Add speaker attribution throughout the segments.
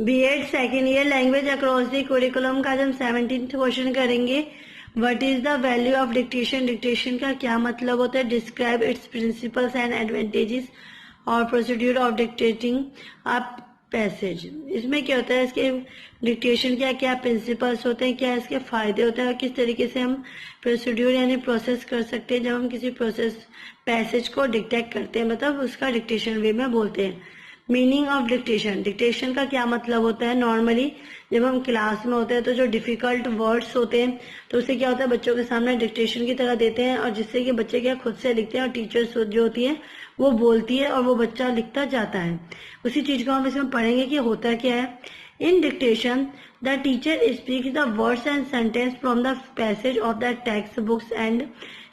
Speaker 1: BEd second year language across the curriculum का हम 17th question करेंगे। What is the value of dictation, dictation का क्या मतलब होता है, describe its principles and advantages और procedure of dictating a passage. इसमें क्या होता है, इसके डिक्टेशन क्या क्या प्रिंसिपल्स होते हैं, क्या इसके फायदे होते हैं और किस तरीके से हम प्रोसीड्यूर यानी प्रोसेस कर सकते हैं जब हम किसी प्रोसेस पैसेज को डिक्टेट करते हैं, मतलब उसका डिक्टेशन वे में बोलते हैं। मीनिंग ऑफ डिक्टेशन, डिक्टेशन का क्या मतलब होता है। नॉर्मली जब हम क्लास में होते हैं तो जो डिफिकल्ट वर्ड्स होते हैं तो उससे क्या होता है, बच्चों के सामने डिक्टेशन की तरह देते हैं और जिससे कि बच्चे क्या खुद से लिखते हैं और टीचर्स जो होती है वो बोलती है और वो बच्चा लिखता जाता है। उसी चीज को हम इसमें पढ़ेंगे कि होता क्या है। In dictation the teacher speaks the words and sentence from the passage of the text books and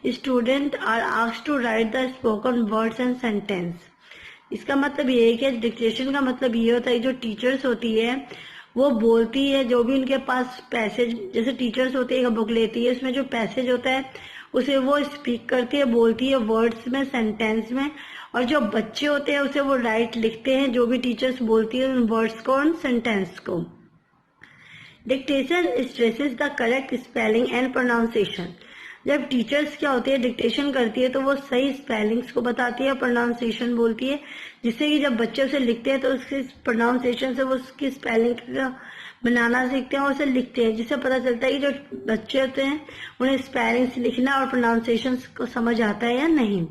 Speaker 1: student are asked to write the spoken words and sentence. इसका मतलब ये है कि डिक्टेशन का मतलब ये होता है जो टीचर्स होती है वो बोलती है, जो भी उनके पास पैसेज, जैसे टीचर्स होती है एक बुक लेती है उसमें जो पैसेज होता है उसे वो स्पीक करती है, बोलती है वर्ड्स में, सेंटेंस में, और जो बच्चे होते हैं उसे वो राइट लिखते हैं, जो भी टीचर्स बोलती है उन वर्ड्स को, उन सेंटेंस को। Dictation stresses the correct spelling and pronunciation. जब टीचर्स क्या होती है डिक्टेशन करती है तो वो सही स्पेलिंग्स को बताती है, प्रोनाउंसिएशन बोलती है, जिससे कि जब बच्चे उसे लिखते हैं तो उसके प्रोनाउंसिएशन से वो उसकी स्पेलिंग बनाना सीखते हैं और उसे लिखते हैं, जिससे पता चलता है कि जो बच्चे होते हैं उन्हें स्पेलिंग्स लिखना और प्रोनाउंसिएशन को समझ आता है या नहीं।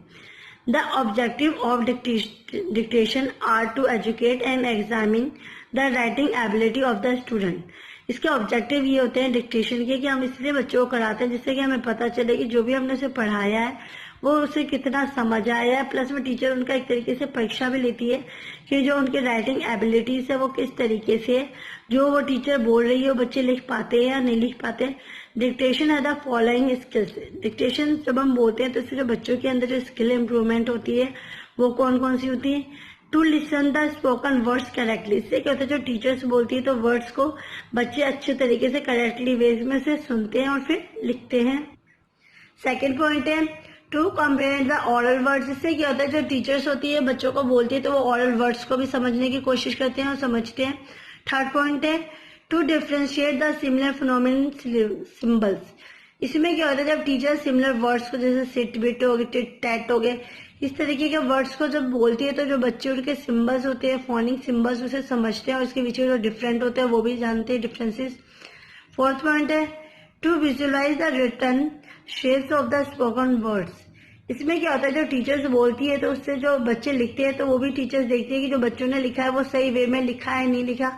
Speaker 1: The objective of dictation are to educate and examine the writing ability of the student. इसके ऑब्जेक्टिव ये होते हैं डिक्टेशन के कि हम इसलिए बच्चों को कराते हैं जिससे कि हमें पता चले कि जो भी हमने उसे पढ़ाया है वो उसे कितना समझ आया है, प्लस में टीचर उनका एक तरीके से परीक्षा भी लेती है कि जो उनके राइटिंग एबिलिटीज है वो किस तरीके से जो वो टीचर बोल रही है वो बच्चे लिख पाते हैं या नहीं लिख पाते। डिक्टेशन है द फॉलोइंग स्किल्स। डिक्टेशन जब हम बोलते हैं तो इससे जो बच्चों के अंदर जो स्किल इंप्रूवमेंट होती है वो कौन कौन सी होती है। To listen the spoken words correctly. इससे क्या होता है जो टीचर्स बोलती है तो वर्ड्स को बच्चे अच्छे तरीके से करेक्टली वेज में से सुनते हैं और फिर लिखते हैं। सेकेंड पॉइंट है to comprehend the aural words. इससे क्या होता है जो टीचर्स होती है बच्चों को बोलती है तो वो ऑरल वर्ड्स को भी समझने की कोशिश करते हैं और समझते हैं। थर्ड पॉइंट है to differentiate the similar phenomenal symbols. इसमें क्या होता है जब टीचर सिमिलर वर्ड्स को, जैसे सिट बिट हो गए, टिट टैट हो गए, इस तरीके के वर्ड्स को जब बोलती है तो जो बच्चे उनके सिंबल्स होते हैं, फोनिक सिंबल्स, उसे समझते हैं और उसके पीछे जो डिफरेंट होते हैं वो भी जानते हैं डिफरेंसेस। फोर्थ पॉइंट है to visualise the written shapes of the spoken words. इसमें क्या होता है जो टीचर्स बोलती है तो उससे जो बच्चे लिखते हैं तो वो भी टीचर्स देखते हैं कि जो बच्चों ने लिखा है वो सही वे में लिखा है नहीं लिखा,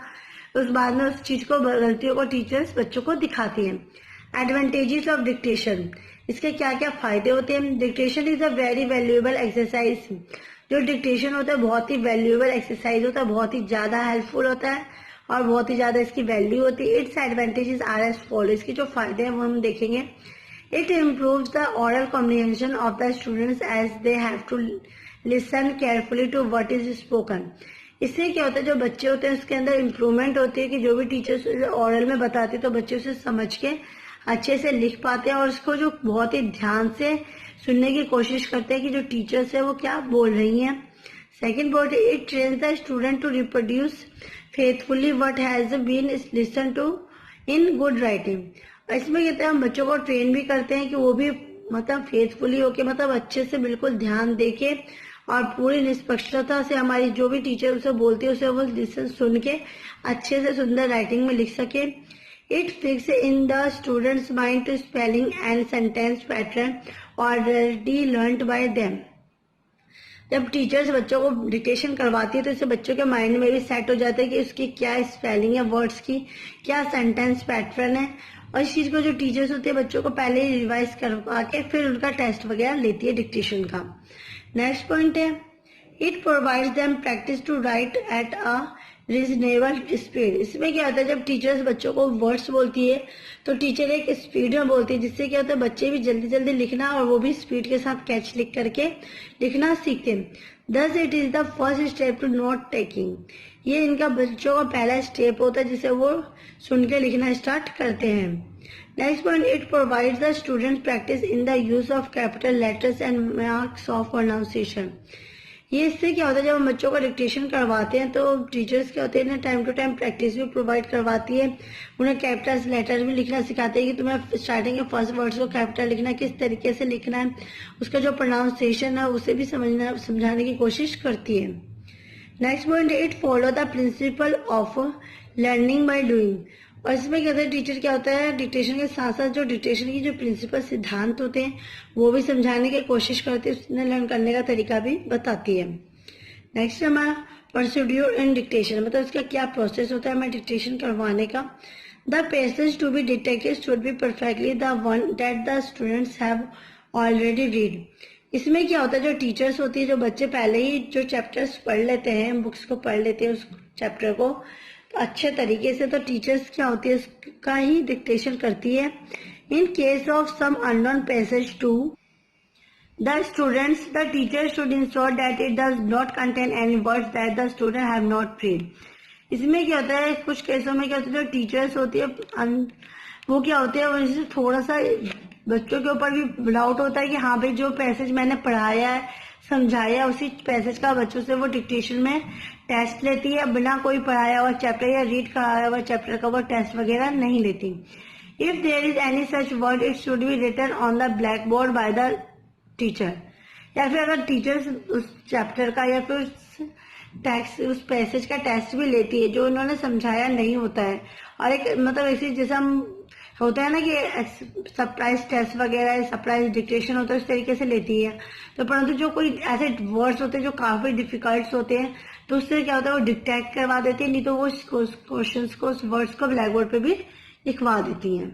Speaker 1: उस बाद में उस चीज को, गलतियों को टीचर्स बच्चों को दिखाती हैं। एडवांटेजेस ऑफ डिक्टेशन, इसके क्या क्या फायदे होते हैं। Dictation is a very valuable exercise. जो डिक्टेशन होता है बहुत ही वैल्यूएबल एक्सरसाइज होता है, बहुत ही ज्यादा हेल्पफुल होता है और बहुत ही ज्यादा इसकी वैल्यू होती है। Its advantages are as follow. इसके जो फायदे हैं वो हम देखेंगे। It improves the oral communication of the students as they have to listen carefully to what is spoken. इससे क्या होता है जो बच्चे होते हैं उसके अंदर इम्प्रूवमेंट होती है कि जो भी टीचर्स ओरल में बताते हैं तो बच्चे उसे समझ के अच्छे से लिख पाते हैं और उसको जो बहुत ही ध्यान से सुनने की कोशिश करते हैं कि जो टीचर्स है वो क्या बोल रही हैं। Second point, it trains the student to reproduce faithfully what has been listen to in good writing. इसमें कहते हैं हम बच्चों को ट्रेन भी करते हैं कि वो भी मतलब फेथफुली होके, मतलब अच्छे से बिल्कुल ध्यान देके और पूरी निष्पक्षता से हमारी जो भी टीचर उसे बोलती है उसे वो लिसन सुन के अच्छे से सुंदर राइटिंग में लिख सके। It fix in the students mind to spelling and sentence pattern already learned by them. जब टीचर्स बच्चों को डिक्टेशन करवाती है तो इससे बच्चों के माइंड में भी सेट हो जाता है कि उसकी क्या स्पेलिंग है, वर्ड्स की क्या सेंटेंस पैटर्न है, और इस चीज को जो टीचर्स होते हैं बच्चों को पहले ही रिवाइज करवा के फिर उनका टेस्ट वगैरह लेती है डिक्टेशन का। नेक्स्ट पॉइंट है it provides them practice to write at a reasonable speed. इसमें क्या होता है जब टीचर्स बच्चों को वर्ड्स बोलती है तो टीचर एक स्पीड में बोलती है, जिससे क्या होता है बच्चे भी जल्दी जल्दी लिखना और वो भी स्पीड के साथ कैच लिख करके लिखना सीखते हैं। Thus it is the first step to note taking. ये इनका बच्चों का पहला स्टेप होता है जिसे वो सुन के लिखना स्टार्ट करते हैं। Next point, it provides the student practice in the use of capital letters and marks of pronunciation. ये इससे क्या होता है, जब हम बच्चों को डिक्टेशन करवाते हैं तो टीचर्स क्या होते हैं ना, टाइम टू टाइम प्रैक्टिस भी प्रोवाइड करवाती है, उन्हें कैपिटल्स लेटर भी लिखना सिखाते हैं कि तुम्हें स्टार्टिंग के फर्स्ट वर्ड्स को कैपिटल लिखना, किस तरीके से लिखना है, उसका जो प्रोनाउंसिएशन है उसे भी समझाने की कोशिश करती है। Next point, it follow the principle of learning by doing. और इसमें क्या होता है, टीचर क्या होता है, डिक्टेशन के साथ साथ जो डिक्टेशन की जो प्रिंसिपल सिद्धांत होते हैं वो भी समझाने की कोशिश करती है, उसने लर्न करने का तरीका भी बताती है। नेक्स्ट हमारा प्रोसीड्यूर इन डिक्टेशन, मतलब उसका क्या प्रोसेस होता है हमें डिक्टेशन करवाने का। The passage to be detected should be perfectly the one that the students have already read. इसमें क्या होता है, जो टीचर्स होती है, जो बच्चे पहले ही जो चैप्टर्स पढ़ लेते हैं, बुक्स को पढ़ लेते हैं उस चैप्टर को तो अच्छे तरीके से, तो टीचर्स क्या होती है उसका ही डिक्टेशन करती है। In case of some unknown passage to the students, the teacher should ensure that it does not contain any words that the student have not read. इसमें क्या होता है, कुछ केसों में क्या होता है, जो टीचर्स होती है वो क्या होते हैं, वो थोड़ा सा बच्चों के ऊपर भी डाउट होता है कि हाँ भाई जो पैसेज मैंने पढ़ाया है समझाया उसी पैसेज का बच्चों से वो डिक्टेशन में टेस्ट लेती है, बिना कोई पढ़ाया हुआ चैप्टर या रीड कराया हुआ चैप्टर का वो टेस्ट वगैरह नहीं लेती। If there is any such word it should be written on the black board by the teacher. या फिर अगर टीचर्स उस चैप्टर का या फिर उस पैसेज का टेस्ट भी लेती है जो उन्होंने समझाया नहीं होता है, और एक मतलब ऐसे जैसे हम होता है ना कि सरप्राइज टेस्ट वगैरह सरप्राइज डिक्टेशन होता है उस तरीके से लेती है। तो परंतु जो कोई ऐसे वर्ड्स होते हैं जो काफी डिफिकल्ट होते हैं तो उससे क्या होता है वो डिक्टेक्ट करवा देती है, नहीं तो वो क्वेश्चंस को उस वर्ड्स को ब्लैक बोर्ड पे भी लिखवा देती हैं।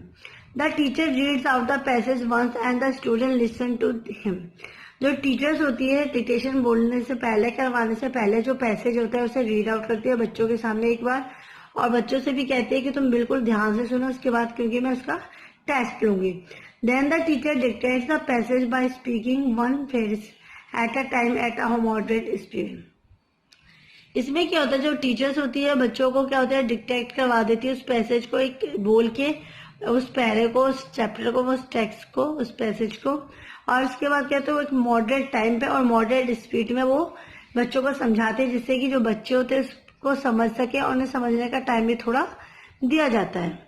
Speaker 1: The teacher reads out the passage once and the student listen to him. जो टीचर्स होती है डिक्टेशन बोलने से पहले, करवाने से पहले जो पैसेज होता है उसे रीड आउट करती है बच्चों के सामने एक बार, और बच्चों से भी कहते हैं कि तुम बिल्कुल ध्यान से सुनो उसके बाद, क्योंकि मैं उसका टेस्ट लूंगी। Then the teacher dictates the passage by speaking one phrase at a time at a moderate speed. इसमें क्या होता है, जो टीचर्स होती है बच्चों को क्या होता है डिक्टेक्ट करवा देती है उस पैसेज को एक बोल के, उस पैरे को, उस चैप्टर को, उस टेक्स्ट को, उस पैसेज को, और उसके बाद क्या होता है वो एक मॉडरेट टाइम पे और मॉडरेट स्पीड में वो बच्चों को समझाते हैं, जिससे कि जो बच्चे होते हैं उसको समझ सके और उन्हें समझने का टाइम भी थोड़ा दिया जाता है।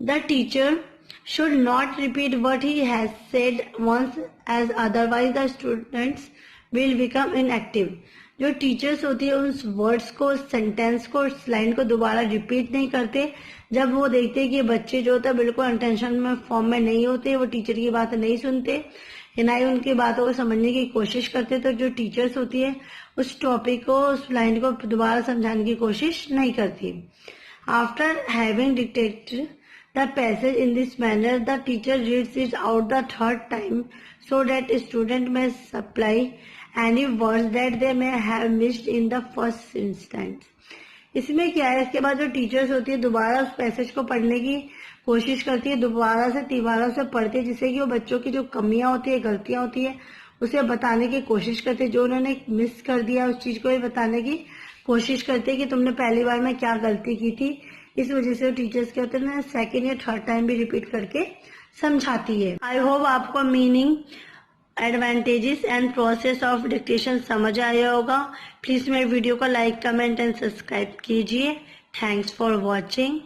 Speaker 1: The teacher should not repeat what he has said once, as otherwise the students will become inactive। जो टीचर्स होती है उस वर्ड्स को, उस सेंटेंस को, उस लाइन को दोबारा रिपीट नहीं करते। जब वो देखते हैं कि बच्चे जो होता है बिल्कुल अटेंशन में फॉर्म में नहीं होते, वो टीचर की बात नहीं सुनते, ना ही उनकी बातों को समझने की कोशिश करते, तो जो टीचर्स होती है उस टॉपिक को, उस लाइन को दोबारा समझाने की कोशिश नहीं करती। After having dictated the passage in this manner, the teacher reads it out the third time so that student may supply any words that they may have missed in the first instance। इसमें क्या है, इसके बाद जो teachers होती है दोबारा उस पैसेज को पढ़ने की कोशिश करती है, दोबारा से तिबारा से पढ़ती है, जिससे कि वो बच्चों की जो कमियां होती है, गलतियां होती है उसे बताने की कोशिश करते हैं, जो उन्होंने मिस कर दिया उस चीज को भी बताने की कोशिश करते हैं कि तुमने पहली बार में क्या गलती की थी। इस वजह से टीचर्स क्या होते हैं सेकेंड या थर्ड टाइम भी रिपीट करके समझाती है। आई होप आपको meaning, advantages and process of dictation समझ आया होगा। प्लीज मेरे वीडियो को लाइक, कमेंट एंड सब्सक्राइब कीजिए। Thanks for watching.